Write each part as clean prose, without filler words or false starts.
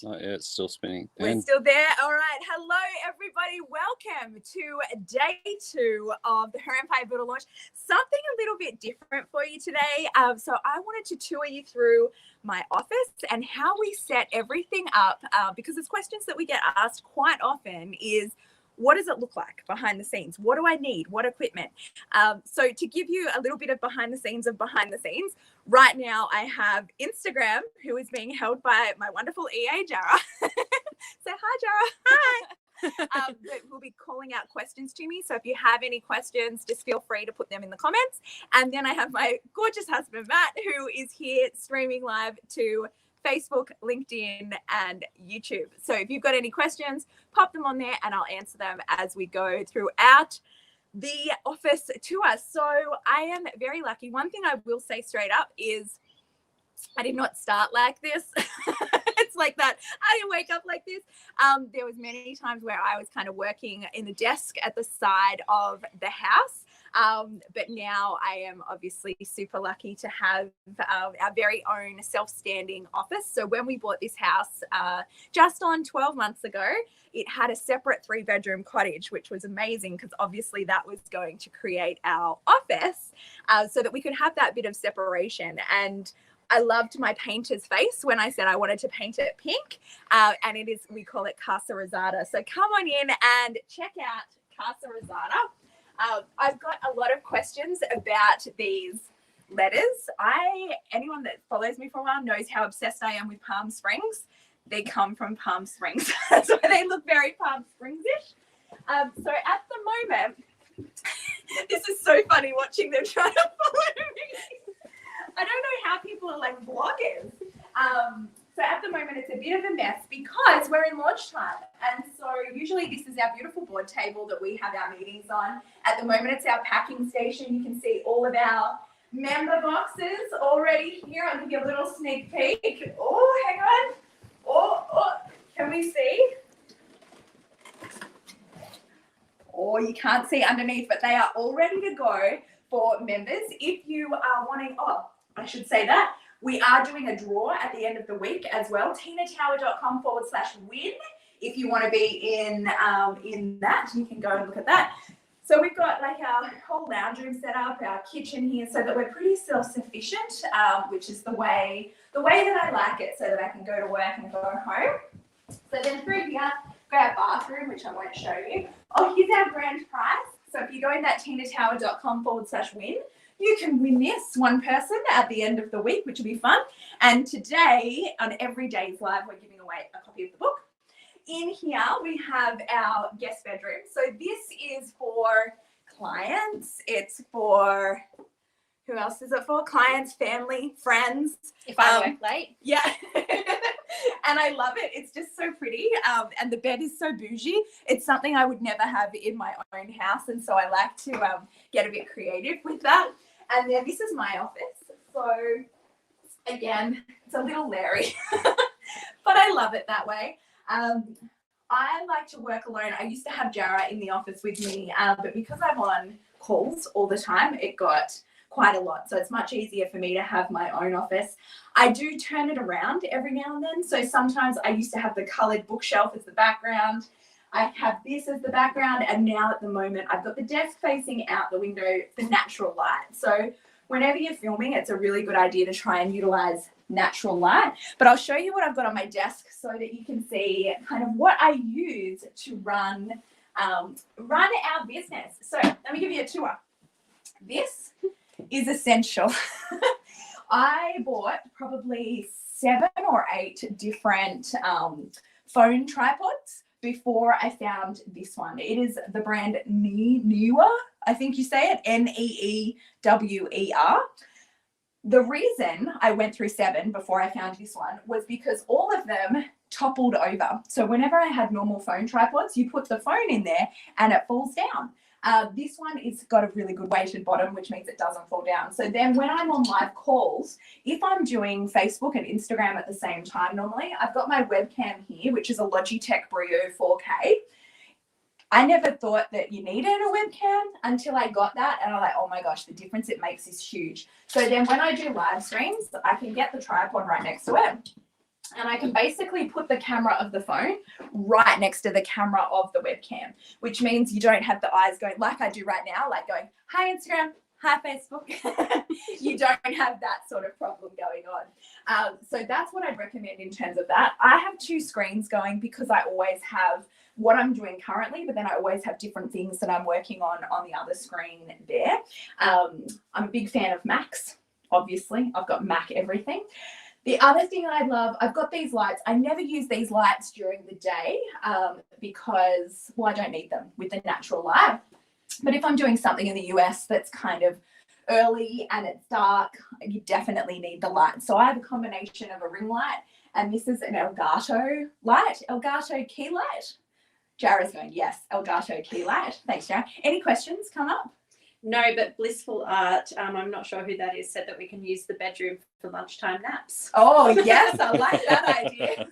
Not yet. It's still spinning. We're still there. All right. Hello, everybody. Welcome to day 2 of the Her Empire Builder launch. Something a little bit different for you today. So I wanted to tour you through my office and how we set everything up, because there's questions that we get asked quite often is, what does it look like behind the scenes? What do I need? What equipment? So to give you a little bit of behind the scenes, right now I have Instagram, who is being held by my wonderful EA, Jara. Say hi, Jara. Hi. But we'll be calling out questions to me. So if you have any questions, just feel free to put them in the comments. And then I have my gorgeous husband, Matt, who is here streaming live to Facebook, LinkedIn, and YouTube. So if you've got any questions, pop them on there and I'll answer them as we go throughout the office tour. So I am very lucky. One thing I will say straight up is I did not start like this. It's like that. I didn't wake up like this. There was many times where I was kind of working in the desk at the side of the house. But now I am obviously super lucky to have our very own self-standing office. So when we bought this house just on 12 months ago, it had a separate 3-bedroom cottage, which was amazing because obviously that was going to create our office so that we could have that bit of separation. And I loved my painter's face when I said I wanted to paint it pink. And it is, we call it Casa Rosada. So come on in and check out Casa Rosada. I've got a lot of questions about these letters. Anyone that follows me for a while knows how obsessed I am with Palm Springs. They come from Palm Springs. That's why they look very Palm Springs-ish. So at the moment, this is so funny watching them try to follow me. I don't know how people are like vloggers. So at the moment, it's a bit of a mess because we're in launch time. And so usually this is our beautiful board table that we have our meetings on. At the moment, it's our packing station. You can see all of our member boxes already here. I'll give you a little sneak peek. Oh, hang on. Oh, can we see? Oh, you can't see underneath, but they are all ready to go for members. If you are wanting, I should say that. We are doing a draw at the end of the week as well. tinatower.com/win. If you want to be in that, you can go and look at that. So we've got like our whole lounge room set up, our kitchen here, so that we're pretty self-sufficient, which is the way that I like it, so that I can go to work and go home. So then through here, we've got our bathroom, which I won't show you. Oh, here's our grand prize. So if you go in that tinatower.com/win, you can win this one person at the end of the week, which will be fun. And today, on Every Day's Live, we're giving away a copy of the book. In here, we have our guest bedroom. So this is for clients. It's for, who else is it for? Clients, family, friends. If I work late. Yeah. And I love it. It's just so pretty. And the bed is so bougie. It's something I would never have in my own house. And so I like to get a bit creative with that. And then this is my office. So again, it's a little leery, but I love it that way. I like to work alone. I used to have Jara in the office with me, but because I'm on calls all the time, it got quite a lot. So it's much easier for me to have my own office. I do turn it around every now and then. So sometimes I used to have the colored bookshelf as the background. I have this as the background, and now at the moment I've got the desk facing out the window for natural light. So whenever you're filming, it's a really good idea to try and utilize natural light. But I'll show you what I've got on my desk so that you can see kind of what I use to run our business. So let me give you a tour. This is essential. I bought probably 7 or 8 different phone tripods before I found this one. It is the brand Neewer, I think you say it, Neewer. The reason I went through 7 before I found this one was because all of them toppled over. So whenever I had normal phone tripods, you put the phone in there and it falls down. This one is got a really good weighted bottom, which means it doesn't fall down. So then when I'm on live calls, if I'm doing Facebook and Instagram at the same time, normally I've got my webcam here, which is a Logitech Brio 4K. I never thought that you needed a webcam until I got that, and I'm like, oh my gosh, the difference it makes is huge. So then when I do live streams, I can get the tripod right next to it, And I can basically put the camera of the phone right next to the camera of the webcam, which means you don't have the eyes going like I do right now, like going, hi Instagram, hi Facebook. You don't have that sort of problem going on. So that's what I'd recommend in terms of that. I have two screens going because I always have what I'm doing currently, but then I always have different things that I'm working on the other screen there. I'm a big fan of Macs, obviously. I've got Mac everything. The other thing I love, I've got these lights. I never use these lights during the day because, well, I don't need them with the natural light. But if I'm doing something in the US that's kind of early and it's dark, you definitely need the light. So I have a combination of a ring light, and this is an Elgato light, Elgato key light. Jara's going, yes, Elgato key light. Thanks, Jara. Any questions come up? No, but Blissful Art, I'm not sure who that is, said that we can use the bedroom for lunchtime naps. Oh, yes, I like that idea.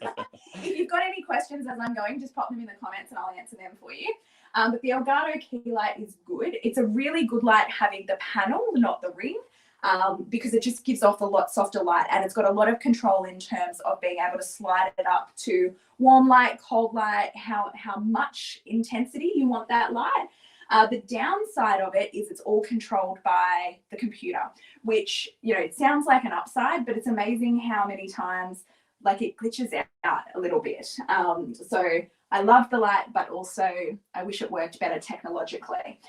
If you've got any questions as I'm going, just pop them in the comments and I'll answer them for you. But the Elgato key light is good. It's a really good light having the panel, not the ring, because it just gives off a lot softer light, and it's got a lot of control in terms of being able to slide it up to warm light, cold light, how much intensity you want that light. The downside of it is it's all controlled by the computer, which, you know, it sounds like an upside, but it's amazing how many times like it glitches out a little bit. So I love the light, but also I wish it worked better technologically.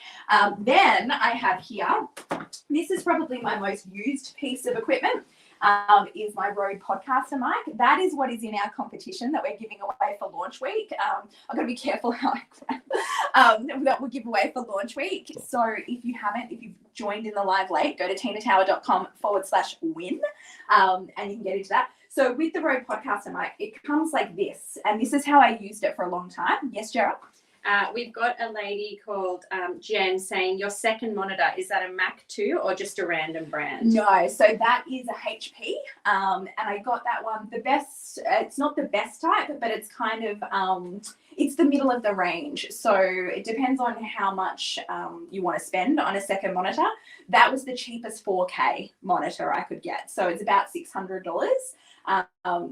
Then I have here, this is probably my most used piece of equipment. Is my Rode podcaster mic. That is what is in our competition that we're giving away for launch week. I've got to be careful how I grab that we'll give away for launch week. So if you've joined in the live late, go to tinatower.com/win and you can get into that. So with the Rode podcaster mic, it comes like this, and this is how I used it for a long time. Yes, Gerald? We've got a lady called Jen saying, your second monitor, is that a Mac too or just a random brand? No, so that is a HP, and I got that one. The best, it's not the best type, but it's kind of, it's the middle of the range. So it depends on how much you want to spend on a second monitor. That was the cheapest 4K monitor I could get. So it's about $600.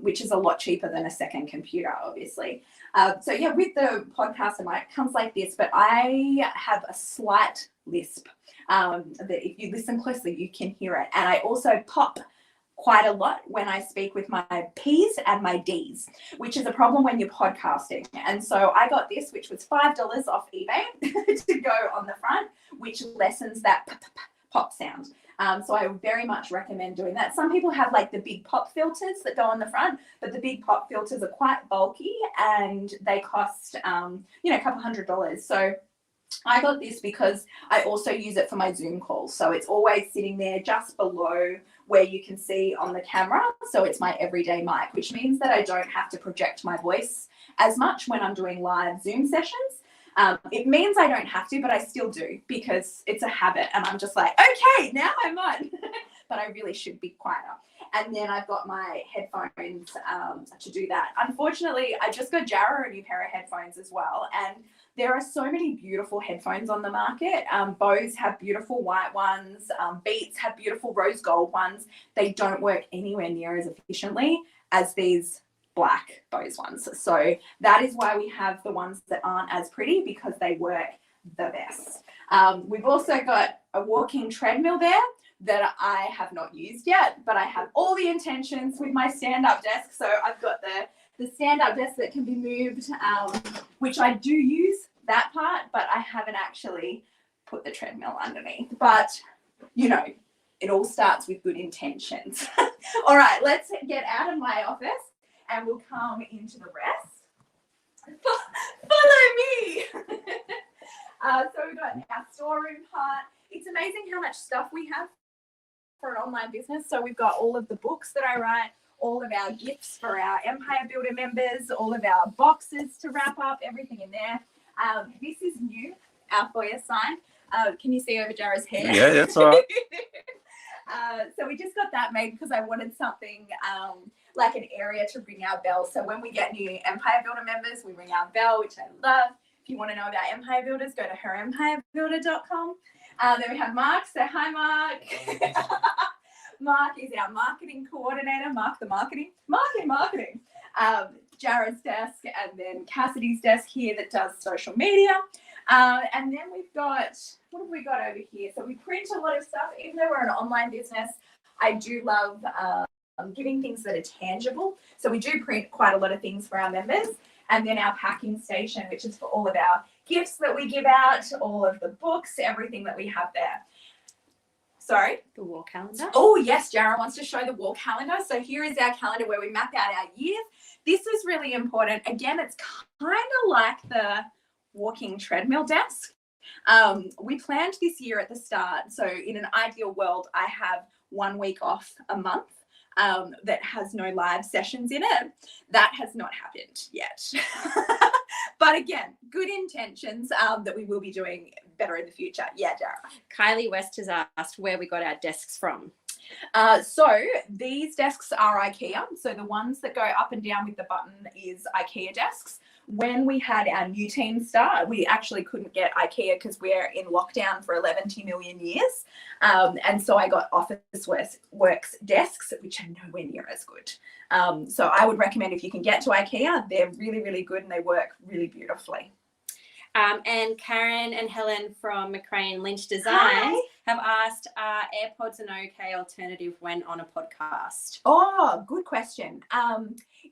Which is a lot cheaper than a second computer, obviously. So yeah, with the podcaster mic, it comes like this, but I have a slight lisp that if you listen closely, you can hear it. And I also pop quite a lot when I speak with my P's and my D's, which is a problem when you're podcasting. And so I got this, which was $5 off eBay to go on the front, which lessens that pop sound. So I very much recommend doing that. Some people have like the big pop filters that go on the front, but the big pop filters are quite bulky and they cost, a couple $100. So I got this because I also use it for my Zoom calls. So it's always sitting there just below where you can see on the camera. So it's my everyday mic, which means that I don't have to project my voice as much when I'm doing live Zoom sessions. It means I don't have to, but I still do because it's a habit and I'm just like, okay, now I'm on, but I really should be quieter. And then I've got my headphones to do that. Unfortunately, I just got Jara a new pair of headphones as well. And there are so many beautiful headphones on the market. Bose have beautiful white ones. Beats have beautiful rose gold ones. They don't work anywhere near as efficiently as these black Bose ones. So that is why we have the ones that aren't as pretty, because they work the best. We've also got a walking treadmill there that I have not used yet, but I have all the intentions with my stand-up desk. So I've got the stand-up desk that can be moved, which I do use that part, but I haven't actually put the treadmill underneath. But, you know, it all starts with good intentions. All right, let's get out of my office and we'll come into the rest. Follow me. So we've got our storeroom part. It's amazing how much stuff we have for an online business. So we've got all of the books that I write, all of our gifts for our Empire Builder members, all of our boxes to wrap up, everything in there. This is new, our foyer sign. Can you see over Jara's hair? Yeah, that's all right. So we just got that made because I wanted something like an area to ring our bell. So when we get new Empire Builder members, we ring our bell, which I love. If you want to know about Empire Builders, go to heремpirebuilder.com. Then we have Mark. Say hi, Mark. Mark is our marketing coordinator. Mark the marketing. Marketing. Jared's desk, and then Cassidy's desk here that does social media. And then we've got, what have we got over here? So we print a lot of stuff. Even though we're an online business, I do love giving things that are tangible. So we do print quite a lot of things for our members. And then our packing station, which is for all of our gifts that we give out, all of the books, everything that we have there. Sorry? The wall calendar. Oh, yes, Jared wants to show the wall calendar. So here is our calendar where we map out our years. This is really important. Again, it's kind of like the walking treadmill desk. We planned this year at the start. So in an ideal world, I have 1 week off a month that has no live sessions in it. That has not happened yet. But again, good intentions that we will be doing better in the future. Yeah, Dara. Kylie West has asked where we got our desks from. So these desks are IKEA. So the ones that go up and down with the button is IKEA desks. When we had our new team start, we actually couldn't get IKEA because we're in lockdown for 11 million years. And so I got Officeworks desks, which are nowhere near as good. So I would recommend if you can get to IKEA, they're really, really good and they work really beautifully. And Karen and Helen from McCrae & Lynch Designs Hi. have asked, are AirPods an okay alternative when on a podcast? Oh, good question.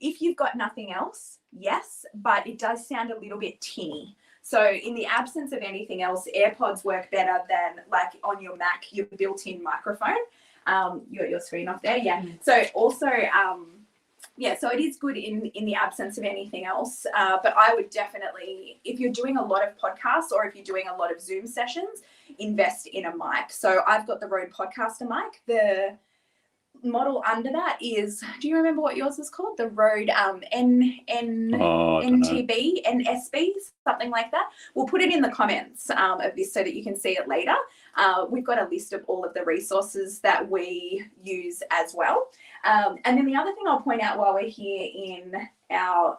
If you've got nothing else, yes, but it does sound a little bit tinny. So in the absence of anything else, AirPods work better than like on your Mac, your built-in microphone. You got your screen off there, yeah. So also, yeah, so it is good in the absence of anything else. But I would definitely, if you're doing a lot of podcasts or if you're doing a lot of Zoom sessions, invest in a mic. So I've got the Rode Podcaster mic. The model under that is, do you remember what yours was called? The Rode NTB, NSB, something like that. We'll put it in the comments of this so that you can see it later. We've got a list of all of the resources that we use as well. And then the other thing I'll point out while we're here in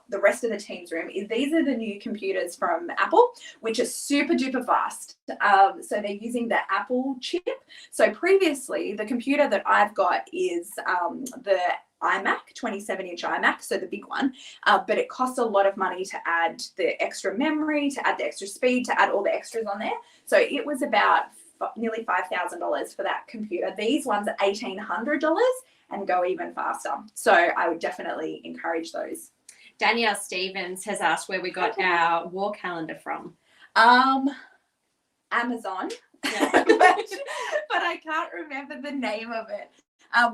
the rest of the team's room is these are the new computers from Apple, which are super duper fast. So they're using the Apple chip. So previously, the computer that I've got is the iMac, 27-inch iMac, so the big one. But it costs a lot of money to add the extra memory, to add the extra speed, to add all the extras on there. So it was about nearly $5,000 for that computer. These ones are $1,800 and go even faster. So I would definitely encourage those. Danielle Stevens has asked where we got our wall calendar from. Amazon, Yeah. but I can't remember the name of it.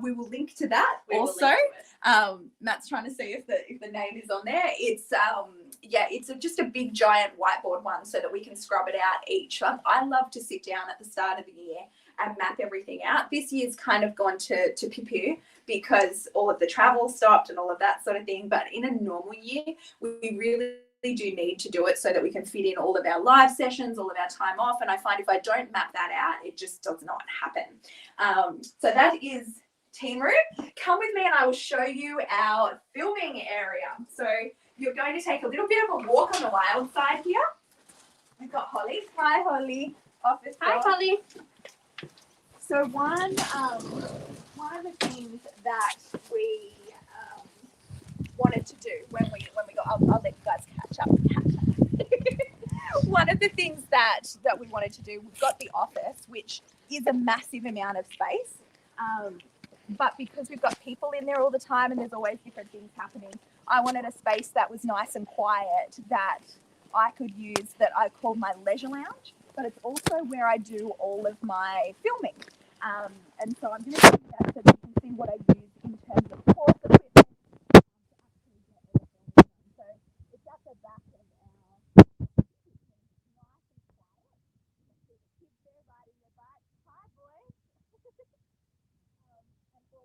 We will link to that also. Matt's trying to see if the name is on there. It's it's just a big giant whiteboard one so that we can scrub it out each month. I love to sit down at the start of the year and map everything out. This year's kind of gone to poo-poo because all of the travel stopped and all of that sort of thing. But in a normal year, we really do need to do it so that we can fit in all of our live sessions, all of our time off. And I find if I don't map that out, it just does not happen. So that is team room. Come with me and I will show you our filming area. So you're going to take a little bit of a walk on the wild side here. We've got Holly. Hi, Holly. Office Hi, dog. Holly. So one of the things that we wanted to do when we got, I'll let you guys catch up. One of the things that we wanted to do, we've got the office, which is a massive amount of space. But because we've got people in there all the time and there's always different things happening, I wanted a space that was nice and quiet that I could use that I call my leisure lounge, but it's also where I do all of my filming. And so I'm going to do that so that you can see what I use in terms of course equipment to actually get everything done. So it's at the back of our nice and quiet. You can see the kids there riding their bikes. Hi, boys. And always with the dog. So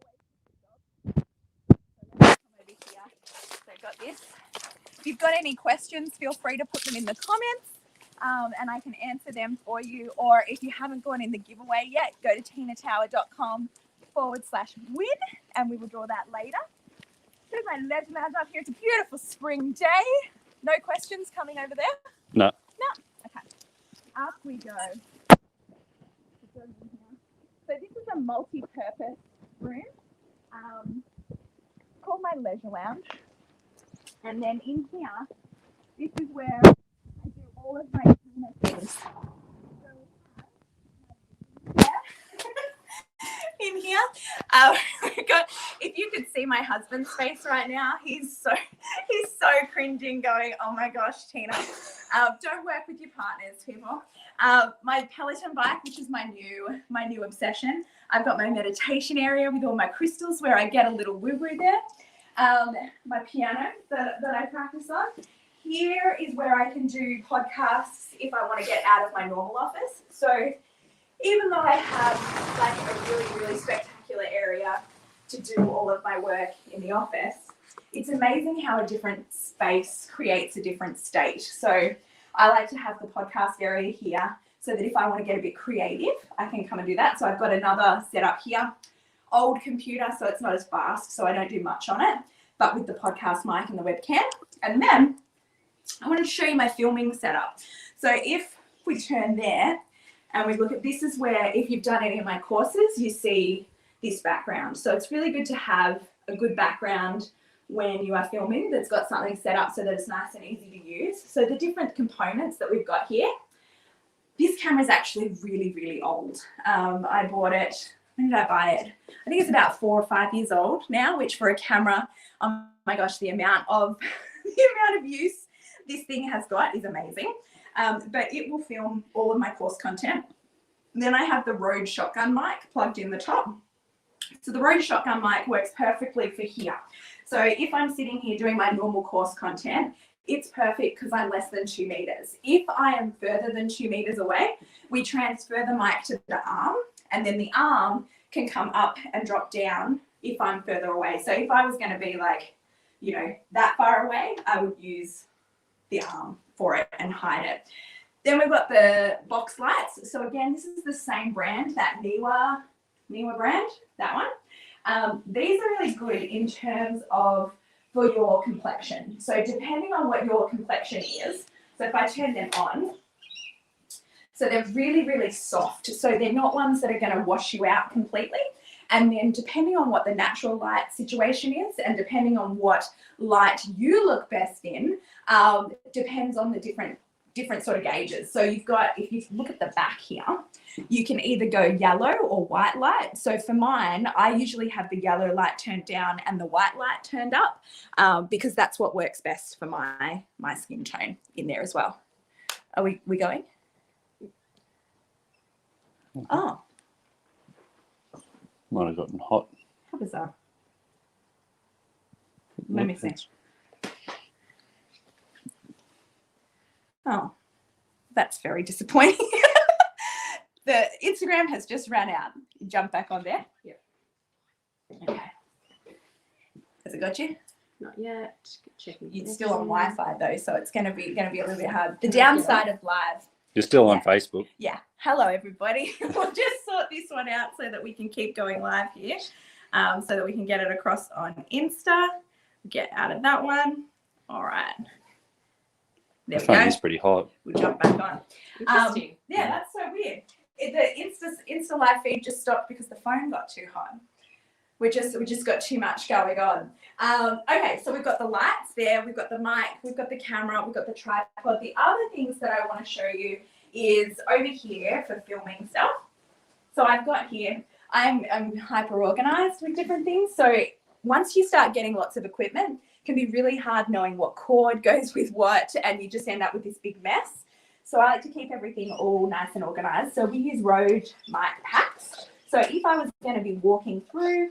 let's come over here. So I've got this. If you've got any questions, feel free to put them in the comments. And I can answer them for you. Or if you haven't gone in the giveaway yet, go to tinatower.com/win and we will draw that later. There's my leisure lounge up here. It's a beautiful spring day. No questions coming over there? No. No? Okay. Up we go. So this is a multi-purpose room called my leisure lounge. And then in here, this is where I do all of my things. In here, we've got, if you could see my husband's face right now, he's so cringing, going, oh my gosh, Tina, don't work with your partners, people. My Peloton bike, which is my new obsession. I've got my meditation area with all my crystals where I get a little woo-woo there. My piano that I practice on. Here is where I can do podcasts if I want to get out of my normal office. So even though I have like a really, really spectacular area to do all of my work in the office, it's amazing how a different space creates a different state. So I like to have the podcast area here so that if I want to get a bit creative, I can come and do that. So I've got another setup here, old computer, so it's not as fast, so I don't do much on it, but with the podcast mic and the webcam. And then I want to show you my filming setup. So if we turn there and we look at, this is where, if you've done any of my courses, you see this background. So it's really good to have a good background when you are filming that's got something set up so that it's nice and easy to use. So the different components that we've got here, this camera is actually really, really old. I bought it, when did I buy it? I think it's about 4 or 5 years old now, which for a camera, oh my gosh, the amount of use this thing has got is amazing. But it will film all of my course content. And then I have the Rode shotgun mic plugged in the top. So the Rode shotgun mic works perfectly for here. So if I'm sitting here doing my normal course content, it's perfect because I'm less than 2 meters. If I am further than 2 meters away, we transfer the mic to the arm, and then the arm can come up and drop down if I'm further away. So if I was going to be like, you know, that far away, I would use the arm for it and hide it. Then we've got the box lights. So again, this is the same brand, that Niwa brand, that one. These are really good in terms of for your complexion. So depending on what your complexion is, so if I turn them on, so they're really, really soft. So they're not ones that are going to wash you out completely. And then depending on what the natural light situation is and depending on what light you look best in, depends on the different sort of gauges. So you've got, if you look at the back here, you can either go yellow or white light. So for mine, I usually have the yellow light turned down and the white light turned up because that's what works best for my skin tone in there as well. Are we going? Oh. Might have gotten hot. How bizarre. Let me see. Oh, that's very disappointing. The Instagram has just ran out. Jump back on there. Yep. Okay. Has it got you? Not yet. Checking. You're still on Wi-Fi though, so it's gonna be a little bit hard. The downside of live. You're still on Facebook. Yeah. Hello, everybody. We'll just sort this one out so that we can keep going live here, so that we can get it across on Insta. Get out of that one. All right. There we go. It's pretty hot. We'll jump back on. Interesting. Yeah, that's so weird. The Insta live feed just stopped because the phone got too hot. We just got too much going on. Okay, so we've got the lights there, we've got the mic, we've got the camera, we've got the tripod. The other things that I want to show you is over here for filming stuff. So I've got here, I'm hyper organized with different things. So once you start getting lots of equipment, it can be really hard knowing what cord goes with what, and you just end up with this big mess. So I like to keep everything all nice and organized. So we use Rode mic packs. So if I was going to be walking through,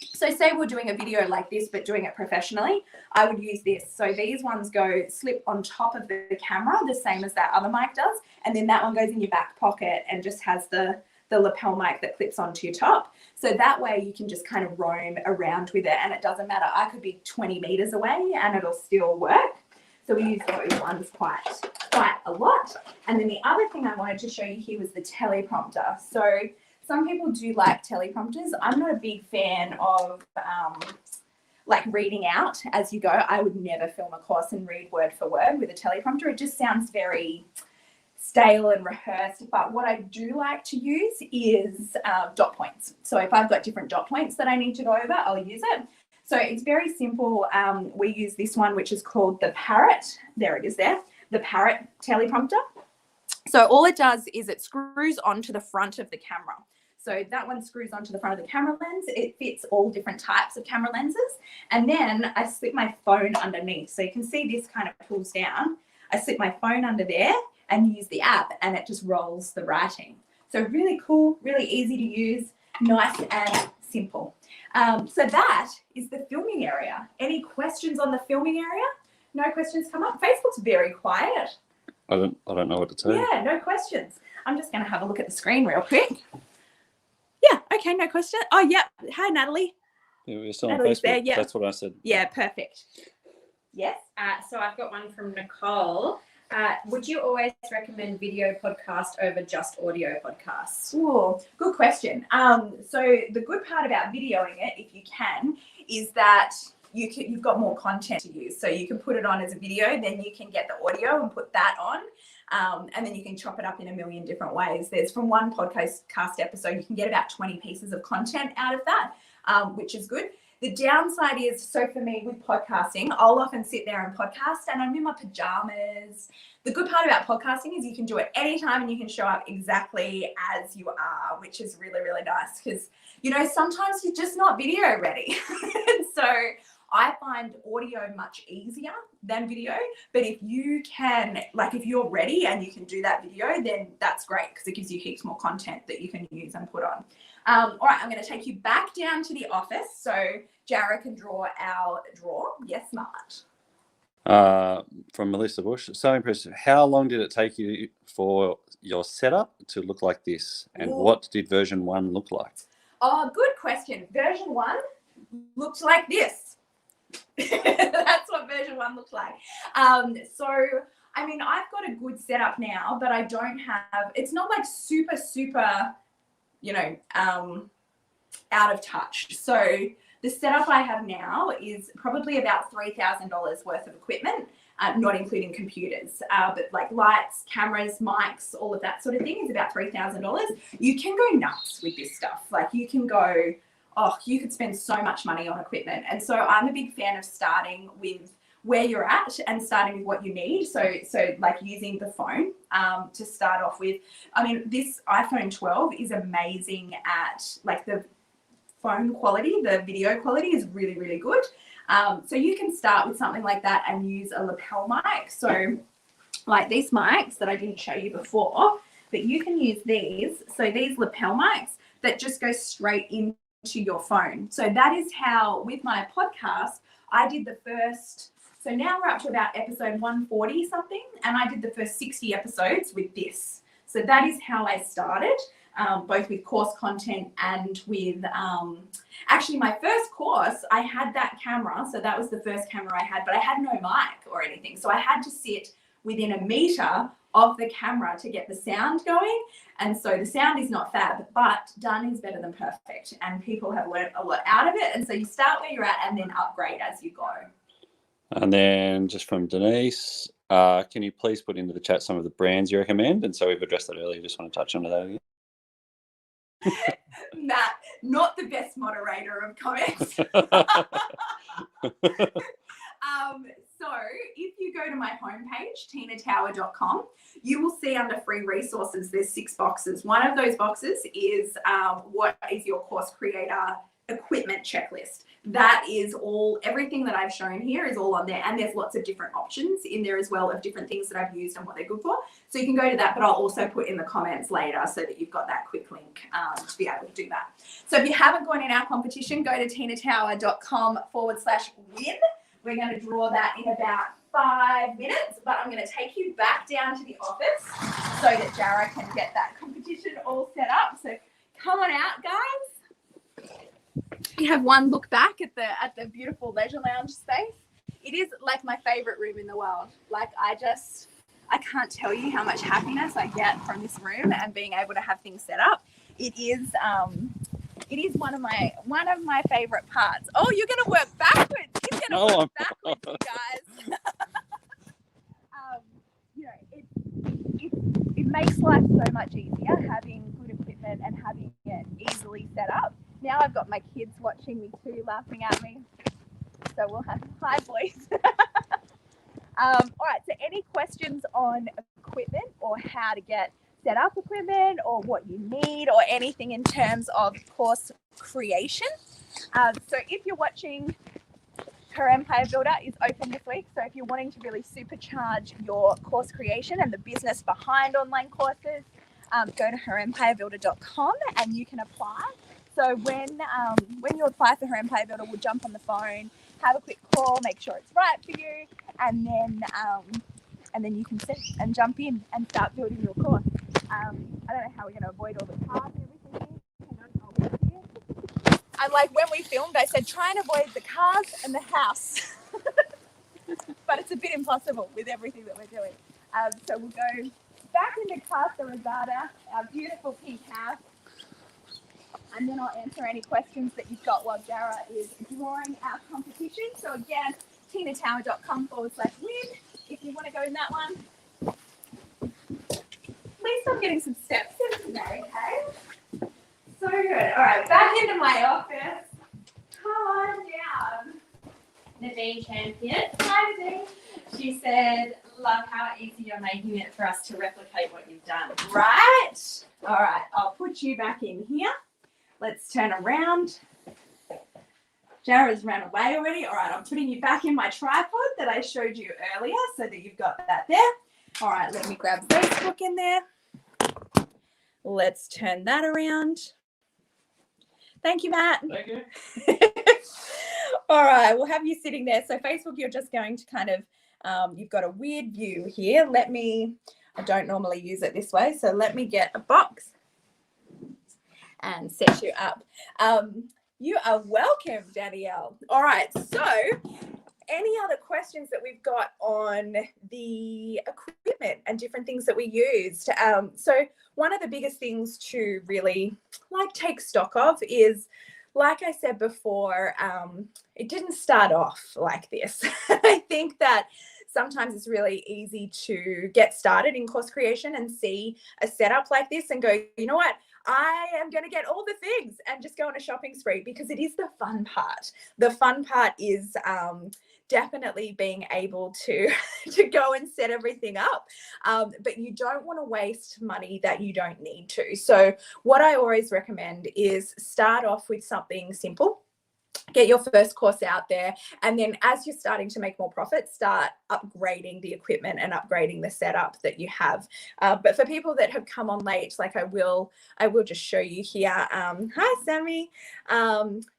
so say we're doing a video like this, but doing it professionally, I would use this. So these ones slip on top of the camera, the same as that other mic does. And then that one goes in your back pocket and just has the lapel mic that clips onto your top. So that way you can just kind of roam around with it and it doesn't matter. I could be 20 meters away and it'll still work. So we use those ones quite a lot. And then the other thing I wanted to show you here was the teleprompter. So some people do like teleprompters. I'm not a big fan of like reading out as you go. I would never film a course and read word for word with a teleprompter. It just sounds very stale and rehearsed, but what I do like to use is dot points. So if I've got different dot points that I need to go over, I'll use it. So it's very simple. We use this one, which is called the Parrot. There it is there, the Parrot Teleprompter. So all it does is it screws onto the front of the camera. So that one screws onto the front of the camera lens. It fits all different types of camera lenses. And then I slip my phone underneath. So you can see this kind of pulls down. I slip my phone under there and use the app, and it just rolls the writing. So really cool, really easy to use, nice and simple. So that is the filming area. Any questions on the filming area? No questions come up? Facebook's very quiet. I don't know what to tell you. Yeah, no questions. I'm just going to have a look at the screen real quick. Yeah, okay, no question. Oh, yeah. Hi, Natalie. Yeah, we're still on Natalie's Facebook. there, yeah. That's what I said. Yeah, perfect. Yes. So I've got one from Nicole. Would you always recommend video podcast over just audio podcasts? Ooh, good question. So the good part about videoing it, if you can, is that you've got more content to use. So you can put it on as a video, then you can get the audio and put that on. And then you can chop it up in a million different ways. There's from one podcast episode, you can get about 20 pieces of content out of that, which is good. The downside is, so for me with podcasting, I'll often sit there and podcast and I'm in my pajamas. The good part about podcasting is you can do it anytime and you can show up exactly as you are, which is really, really nice because, you know, sometimes you're just not video ready. And so I find audio much easier than video, but if you can, like if you're ready and you can do that video, then that's great because it gives you heaps more content that you can use and put on. All right, I'm going to take you back down to the office so Jara can draw our draw. Yes, Mart. From Melissa Bush. So impressive. How long did it take you for your setup to look like this? And what did version 1 look like? Oh, good question. Version 1 looked like this. That's what version 1 looks like. So, I mean, I've got a good setup now, but I don't have, it's not like super, you know, out of touch. So the setup I have now is probably about $3,000 worth of equipment, not including computers, but like lights, cameras, mics, all of that sort of thing is about $3,000. You can go nuts with this stuff. Like you can go, oh, you could spend so much money on equipment. And so I'm a big fan of starting with where you're at and starting with what you need. So like using the phone to start off with. I mean, this iPhone 12 is amazing at like the phone quality, the video quality is really, really good. So you can start with something like that and use a lapel mic. So like these mics that I didn't show you before, but you can use these. So these lapel mics that just go straight into your phone. So that is how, with my podcast, I did the first, so now we're up to about episode 140 something, and I did the first 60 episodes with this. So that is how I started, both with course content and with, actually my first course, I had that camera. So that was the first camera I had, but I had no mic or anything. So I had to sit within a meter of the camera to get the sound going. And so the sound is not fab, but done is better than perfect. And people have learned a lot out of it. And so you start where you're at and then upgrade as you go. And then just from Denise, can you please put into the chat some of the brands you recommend? And so we've addressed that earlier. Just want to touch on that again. Matt, not the best moderator of comments. So if you go to my homepage, tinatower.com, you will see under free resources, there's 6 boxes. One of those boxes is what is your course creator equipment checklist. That is all, everything that I've shown here is all on there. And there's lots of different options in there as well of different things that I've used and what they're good for. So you can go to that, but I'll also put in the comments later so that you've got that quick link to be able to do that. So if you haven't gone in our competition, go to tinatower.com/win. We're going to draw that in about 5 minutes, but I'm going to take you back down to the office so that Jara can get that competition all set up. So come on out, guys. You have one look back at the beautiful leisure lounge space. It is like my favorite room in the world. Like I can't tell you how much happiness I get from this room and being able to have things set up. It is one of my favorite parts. Oh, you're gonna work backwards. He's gonna work backwards, guys. You know, life so much easier having good equipment and having it easily set up. Now I've got my kids watching me too, laughing at me. So we'll have hi boys. All right, so any questions on equipment or how to get set up equipment or what you need or anything in terms of course creation? So if you're watching, Her Empire Builder is open this week. So if you're wanting to really supercharge your course creation and the business behind online courses, go to herempirebuilder.com and you can apply. So when you apply for Her Empire Builder, we'll jump on the phone, have a quick call, make sure it's right for you, and then you can sit and jump in and start building your course. I don't know how we're going to avoid all the cars and everything. Hang on, I'll wait here. And like when we filmed, I said try and avoid the cars and the house, but it's a bit impossible with everything that we're doing. So we'll go back into Casa Rosada, our beautiful pink house. And then I'll answer any questions that you've got while Jara is drawing our competition. So again, tinatower.com/win if you want to go in that one. Please stop getting some steps in today, okay? So good. All right, back into my office. Come on down. Nadine Champion. Hi, Nadine. She said, love how easy you're making it for us to replicate what you've done. Right. All right, I'll put you back in here. Let's turn around. Jara's ran away already. All right, I'm putting you back in my tripod that I showed you earlier so that you've got that there. All right, let me grab Facebook in there. Let's turn that around. Thank you, Matt. Thank you. All right, we'll have you sitting there. So Facebook, you're just going to kind of, you've got a weird view here. I don't normally use it this way. So let me get a box and set you up. You are welcome, Danielle. All right, so any other questions that we've got on the equipment and different things that we used? So one of the biggest things to really take stock of is, like I said before, it didn't start off like this. I think that sometimes it's really easy to get started in course creation and see a setup like this and go, you know what? I am going to get all the things and just go on a shopping spree, because it is the fun part. The fun part is definitely being able to go and set everything up. But you don't want to waste money that you don't need to. So what I always recommend is start off with something simple. Get your first course out there, and then as you're starting to make more profit, start upgrading the equipment and upgrading the setup that you have. But for people that have come on late, like I will just show you here. Hi, Sammy.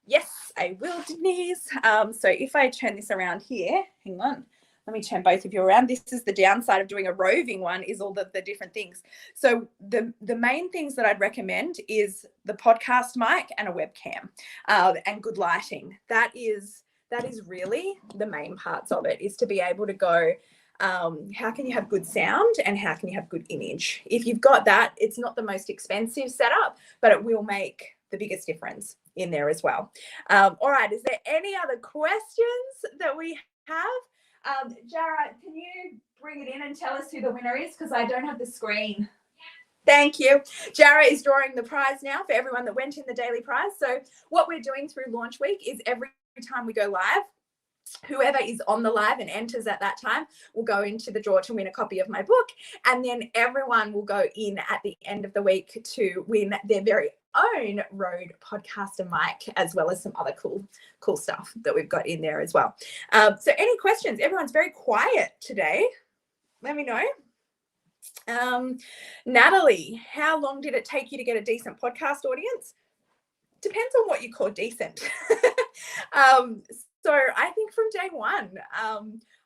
Yes, I will, Denise. So if I turn this around here, hang on. Let me turn both of you around. This is the downside of doing a roving one, is all the different things. So the main things that I'd recommend is the podcast mic and a webcam, and good lighting. That is really the main parts of it, is to be able to go, how can you have good sound and how can you have good image? If you've got that, it's not the most expensive setup, but it will make the biggest difference in there as well. All right, is there any other questions that we have? Jara, can you bring it in and tell us who the winner is? Because I don't have the screen. Thank you. Jara is drawing the prize now for everyone that went in the daily prize. So what we're doing through launch week is every time we go live, whoever is on the live and enters at that time will go into the draw to win a copy of my book. And then everyone will go in at the end of the week to win their very own Rode podcaster mic, as well as some other cool stuff that we've got in there as well. So any questions? Everyone's very quiet today. Let me know. Natalie, how long did it take you to get a decent podcast audience? Depends on what you call decent. So I think from day one,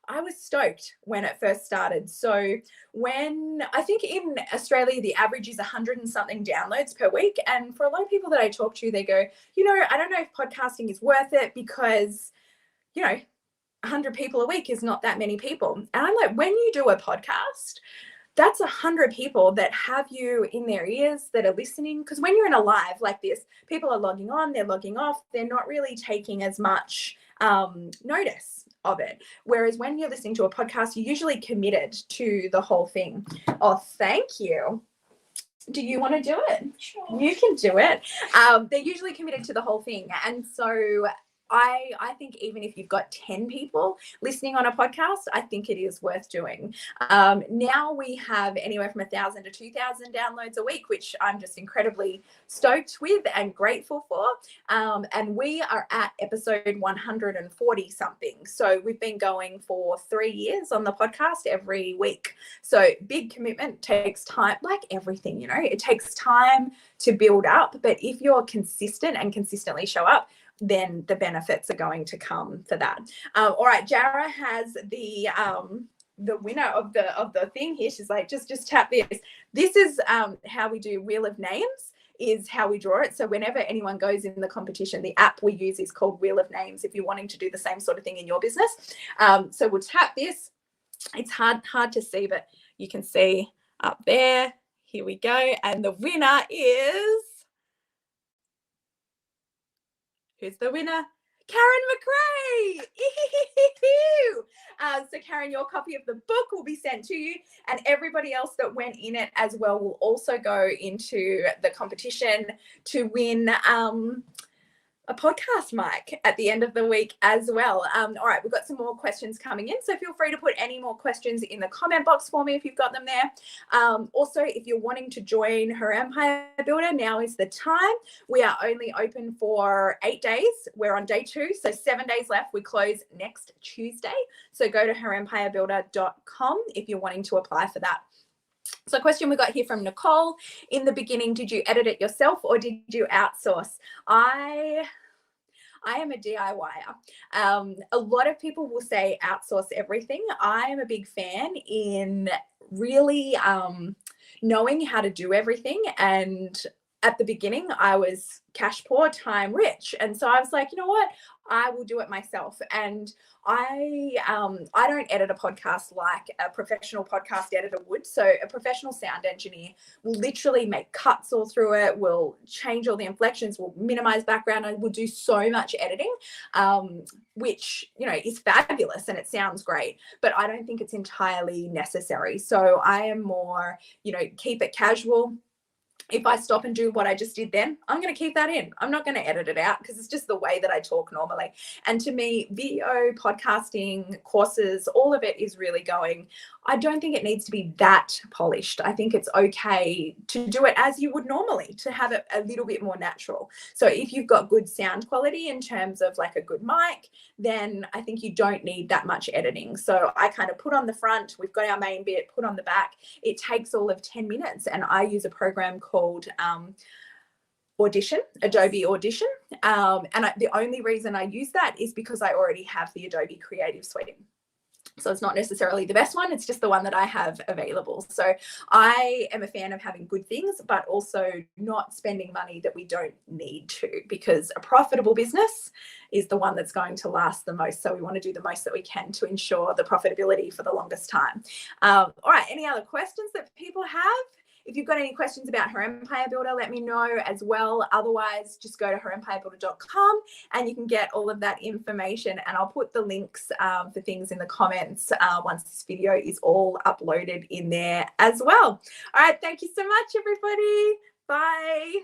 I was stoked when it first started. So when I think in Australia, the average is 100 and something downloads per week. And for a lot of people that I talk to, they go, I don't know if podcasting is worth it, because, 100 people a week is not that many people. And I'm like, when you do a podcast, that's 100 people that have you in their ears, that are listening. Because when you're in a live like this, people are logging on, they're logging off. They're not really taking as much notice of it. Whereas when you're listening to a podcast, you're usually committed to the whole thing. Oh, thank you. Do you want to do it? Sure. You can do it. They're usually committed to the whole thing. And so I think even if you've got 10 people listening on a podcast, I think it is worth doing. Now we have anywhere from 1,000 to 2,000 downloads a week, which I'm just incredibly stoked with and grateful for. And we are at episode 140 something. So we've been going for 3 years on the podcast every week. So big commitment, takes time, like everything, you know, it takes time to build up. But if you're consistent and consistently show up, then the benefits are going to come for that. All right, Jara has the winner of the thing here. She's like, just tap this. This is how we do Wheel of Names, is how we draw it. So whenever anyone goes in the competition, the app we use is called Wheel of Names, if you're wanting to do the same sort of thing in your business. So we'll tap this. It's hard to see, but you can see up there. Here we go. And the winner is... Who's the winner? Karen McRae. So Karen, your copy of the book will be sent to you, and everybody else that went in it as well will also go into the competition to win a podcast mic at the end of the week as well. All right, we've got some more questions coming in, so feel free to put any more questions in the comment box for me if you've got them there. Also, if you're wanting to join Her Empire Builder, now is the time. We are only open for 8 days. We're on day 2, so 7 days left. We close next Tuesday. So go to herempirebuilder.com if you're wanting to apply for that. So a question we got here from Nicole. In the beginning, did you edit it yourself or did you outsource? I am a DIYer. A lot of people will say outsource everything. I am a big fan in really knowing how to do everything. And at the beginning, I was cash poor, time rich. And so I was like, you know what? I will do it myself. And I don't edit a podcast like a professional podcast editor would. So a professional sound engineer will literally make cuts all through it, will change all the inflections, will minimize background, and will do so much editing, which, you know, is fabulous and it sounds great, but I don't think it's entirely necessary. So I am more, you know, keep it casual. If I stop and do what I just did then, I'm going to keep that in. I'm not going to edit it out because it's just the way that I talk normally. And to me, video, podcasting, courses, all of it is really going, I don't think it needs to be that polished. I think it's okay to do it as you would normally, to have it a little bit more natural. So if you've got good sound quality in terms of like a good mic, then I think you don't need that much editing. So I kind of put on the front, we've got our main bit, put on the back. It takes all of 10 minutes and I use a program called Audition, Adobe Audition. The only reason I use that is because I already have the Adobe Creative Suite. So it's not necessarily the best one. It's just the one that I have available. So I am a fan of having good things, but also not spending money that we don't need to, because a profitable business is the one that's going to last the most. So we want to do the most that we can to ensure the profitability for the longest time. All right. Any other questions that people have? If you've got any questions about Her Empire Builder, let me know as well. Otherwise, just go to herempirebuilder.com and you can get all of that information. And I'll put the links for things in the comments once this video is all uploaded in there as well. All right. Thank you so much, everybody. Bye.